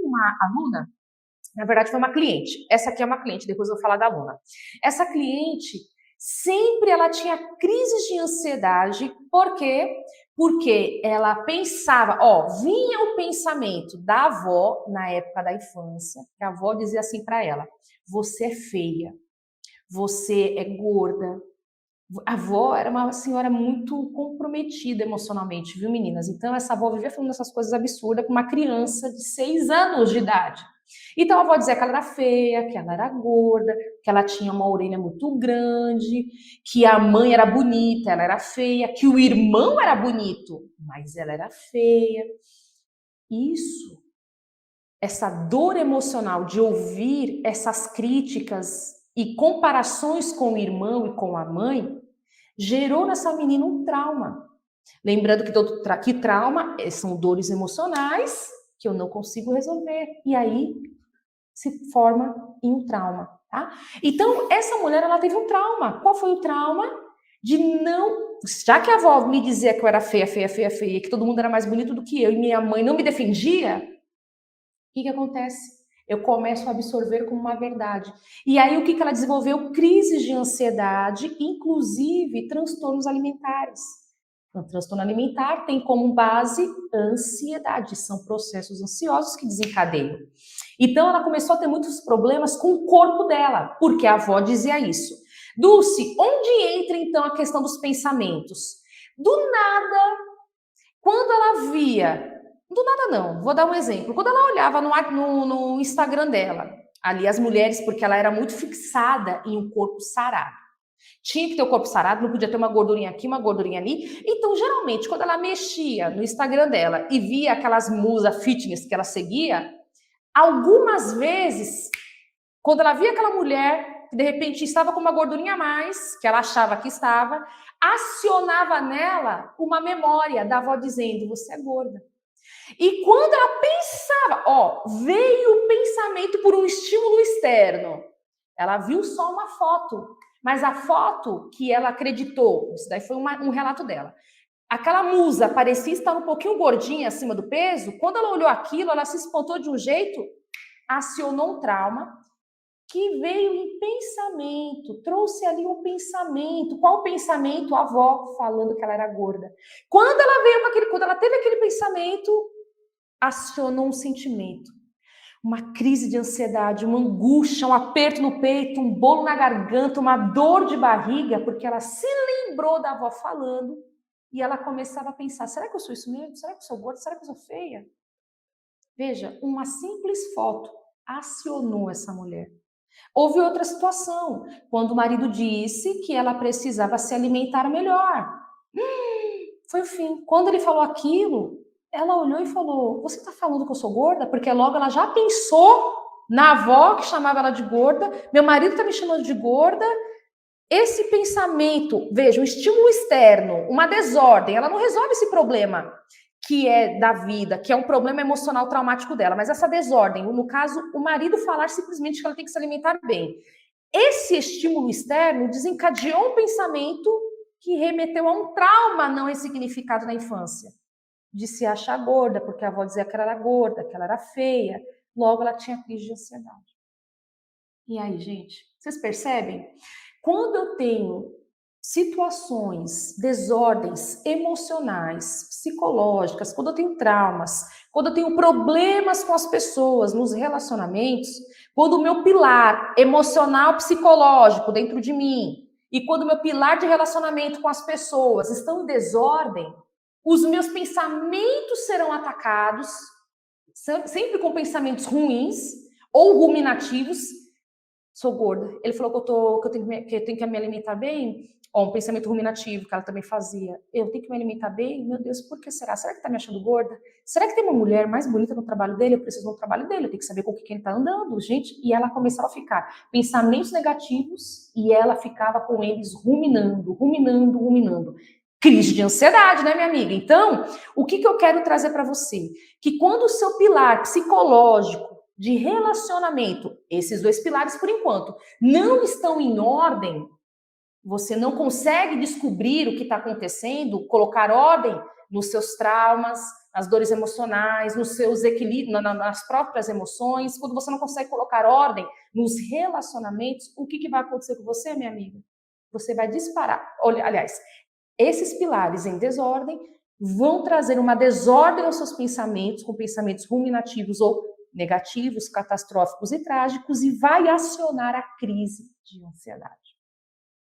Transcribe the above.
uma aluna, na verdade foi uma cliente, essa aqui é uma cliente, depois eu vou falar da aluna. Essa cliente, sempre ela tinha crises de ansiedade, por quê? Porque ela pensava, vinha o pensamento da avó, na época da infância, que a avó dizia assim para ela, você é feia, você é gorda. A avó era uma senhora muito comprometida emocionalmente, viu, meninas? Então, essa avó vivia falando essas coisas absurdas com uma criança de 6 anos de idade. Então, a avó dizia que ela era feia, que ela era gorda, que ela tinha uma orelha muito grande, que a mãe era bonita, ela era feia, que o irmão era bonito, mas ela era feia. Isso, essa dor emocional de ouvir essas críticas e comparações com o irmão e com a mãe, gerou nessa menina um trauma. Lembrando que trauma são dores emocionais que eu não consigo resolver. E aí se forma em um trauma, tá? Então, essa mulher, ela teve um trauma. Qual foi o trauma? De não... Já que a avó me dizia que eu era feia, feia, feia, feia, que todo mundo era mais bonito do que eu, e minha mãe não me defendia, o que acontece? Eu começo a absorver como uma verdade. E aí, o que ela desenvolveu? Crises de ansiedade, inclusive transtornos alimentares. O transtorno alimentar tem como base ansiedade, são processos ansiosos que desencadeiam. Então, ela começou a ter muitos problemas com o corpo dela, porque a avó dizia isso. Dulce, onde entra então a questão dos pensamentos? Do nada, quando ela via... Do nada não, vou dar um exemplo. Quando ela olhava no Instagram dela, ali as mulheres, porque ela era muito fixada em um corpo sarado. Tinha que ter o corpo sarado, não podia ter uma gordurinha aqui, uma gordurinha ali. Então, geralmente, quando ela mexia no Instagram dela e via aquelas musas fitness que ela seguia, algumas vezes, quando ela via aquela mulher que de repente estava com uma gordurinha a mais, que ela achava que estava, acionava nela uma memória da avó dizendo, você é gorda. E quando ela pensava, veio o pensamento por um estímulo externo. Ela viu só uma foto, mas a foto que ela acreditou, isso daí foi um relato dela. Aquela musa parecia estar um pouquinho gordinha acima do peso. Quando ela olhou aquilo, ela se espantou de um jeito, acionou um trauma que veio em pensamento, trouxe ali um pensamento. Qual pensamento? A avó falando que ela era gorda. Quando ela teve aquele pensamento, acionou um sentimento, uma crise de ansiedade, uma angústia, um aperto no peito, um bolo na garganta, uma dor de barriga, porque ela se lembrou da avó falando e ela começava a pensar, será que eu sou isso mesmo? Será que eu sou gorda? Será que eu sou feia? Veja, uma simples foto acionou essa mulher. Houve outra situação, quando o marido disse que ela precisava se alimentar melhor. Foi o fim. Quando ele falou aquilo, ela olhou e falou, você está falando que eu sou gorda? Porque logo ela já pensou na avó que chamava ela de gorda, meu marido está me chamando de gorda. Esse pensamento, veja, um estímulo externo, uma desordem, ela não resolve esse problema que é da vida, que é um problema emocional traumático dela, mas essa desordem, no caso, o marido falar simplesmente que ela tem que se alimentar bem. Esse estímulo externo desencadeou um pensamento que remeteu a um trauma não ressignificado na infância, de se achar gorda, porque a avó dizia que ela era gorda, que ela era feia, logo ela tinha crise de ansiedade. E aí, gente, vocês percebem? Quando eu tenho situações, desordens emocionais, psicológicas, quando eu tenho traumas, quando eu tenho problemas com as pessoas, nos relacionamentos, quando o meu pilar emocional, psicológico dentro de mim, e quando o meu pilar de relacionamento com as pessoas estão em desordem, os meus pensamentos serão atacados, sempre com pensamentos ruins ou ruminativos. Sou gorda. Ele falou que eu tenho que me alimentar bem. Um pensamento ruminativo que ela também fazia. Eu tenho que me alimentar bem? Meu Deus, por que será? Será que tá me achando gorda? Será que tem uma mulher mais bonita no trabalho dele? Eu preciso do trabalho dele, eu tenho que saber com que ele tá andando, gente. E ela começava a ficar pensamentos negativos e ela ficava com eles ruminando, ruminando, ruminando. Crise de ansiedade, né, minha amiga? Então, o que eu quero trazer para você? Que quando o seu pilar psicológico, de relacionamento, esses dois pilares, por enquanto, não estão em ordem, você não consegue descobrir o que está acontecendo, colocar ordem nos seus traumas, as dores emocionais, nos seus equilíbrios, nas próprias emoções, quando você não consegue colocar ordem nos relacionamentos, o que vai acontecer com você, minha amiga? Você vai disparar. Olha, aliás, esses pilares em desordem vão trazer uma desordem aos seus pensamentos, com pensamentos ruminativos ou negativos, catastróficos e trágicos, e vai acionar a crise de ansiedade.